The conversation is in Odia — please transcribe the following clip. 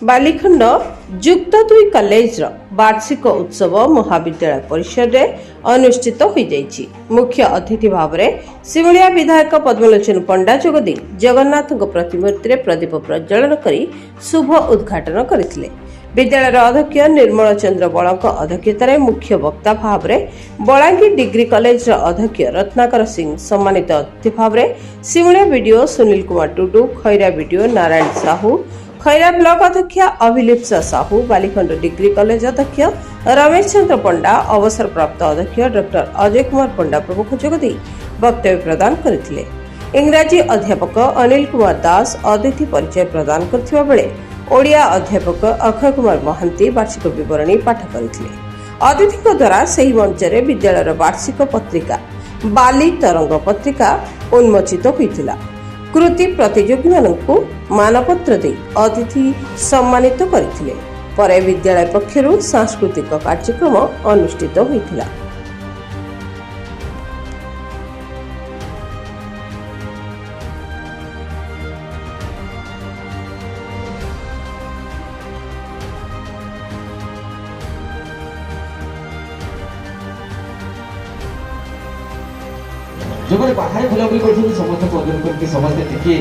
ବାଲିଖଣ୍ଡ ଯୁକ୍ତ 2 କଲେଜର ବାର୍ଷିକ ଉତ୍ସବ ମହାବିଦ୍ୟାଳୟ ପରିସରରେ ଅନୁଷ୍ଠିତ ହୋଇଯାଇଛି। ମୁଖ୍ୟ ଅତିଥି ଭାବରେ ସିମୁଳିଆ ବିଧାୟକ ପଦ୍ମଲୋଚନ ପଣ୍ଡା ଯୋଗଦେଇ ଜଗନ୍ନାଥଙ୍କ ପ୍ରତିମୂର୍ତ୍ତିରେ ପ୍ରଦୀପ ପ୍ରଜ୍ୱଳନ କରି ଶୁଭ ଉଦ୍ଘାଟନ କରିଥିଲେ। ବିଦ୍ୟାଳୟର ଅଧ୍ୟକ୍ଷ ନିର୍ମଳ ଚନ୍ଦ୍ର ବଳଙ୍କ ଅଧ୍ୟକ୍ଷତାରେ ମୁଖ୍ୟ ବକ୍ତା ଭାବରେ ବଲାଙ୍ଗୀର ଡିଗ୍ରୀ କଲେଜର ଅଧ୍ୟକ୍ଷ ରତ୍ନାକର ସିଂ, ସମ୍ମାନିତ ଅତିଥି ଭାବରେ Simulia BDO Sunil Kumar Tudu, Khaira BDO Narayan Sahu, Khaira block ଅଧ୍ୟକ୍ଷ ଅଭିଲିପ୍ସା ସାହୁ, ବାଲିଖଣ୍ଡ ଡିଗ୍ରୀ କଲେଜ ଅଧ୍ୟକ୍ଷ ରମେଶ ଚନ୍ଦ୍ର ପଣ୍ଡା, ଅବସରପ୍ରାପ୍ତ ଅଧ୍ୟକ୍ଷ ଡକ୍ଟର ଅଜୟ କୁମାର ପଣ୍ଡା ପ୍ରମୁଖ ଯୋଗଦେଇ ବକ୍ତବ୍ୟ ପ୍ରଦାନ କରିଥିଲେ। ଇଂରାଜୀ ଅଧ୍ୟାପକ ଅନିଲ କୁମାର ଦାସ ଅତିଥି ପରିଚୟ ପ୍ରଦାନ କରିଥିବା ବେଳେ ଓଡ଼ିଆ ଅଧ୍ୟାପକ ଅକ୍ଷୟ କୁମାର ମହାନ୍ତି ବାର୍ଷିକ ବିବରଣୀ ପାଠ କରିଥିଲେ। ଅତିଥିଙ୍କ ଦ୍ୱାରା ସେହି ମଞ୍ଚରେ ବିଦ୍ୟାଳୟର ବାର୍ଷିକ ପତ୍ରିକା ବାଲି ତରଙ୍ଗ ପତ୍ରିକା ଉନ୍ମୋଚିତ ହୋଇଥିଲା। କୃତି ପ୍ରତିଯୋଗୀମାନଙ୍କୁ ମାନପତ୍ର ଦେଇ ଅତିଥି ସମ୍ମାନିତ କରିଥିଲେ। ପରେ ବିଦ୍ୟାଳୟ ପକ୍ଷରୁ ସାଂସ୍କୃତିକ କାର୍ଯ୍ୟକ୍ରମ ଅନୁଷ୍ଠିତ ହୋଇଥିଲା। जो बाहर बुलाबुली कर समस्त समस्ते टिके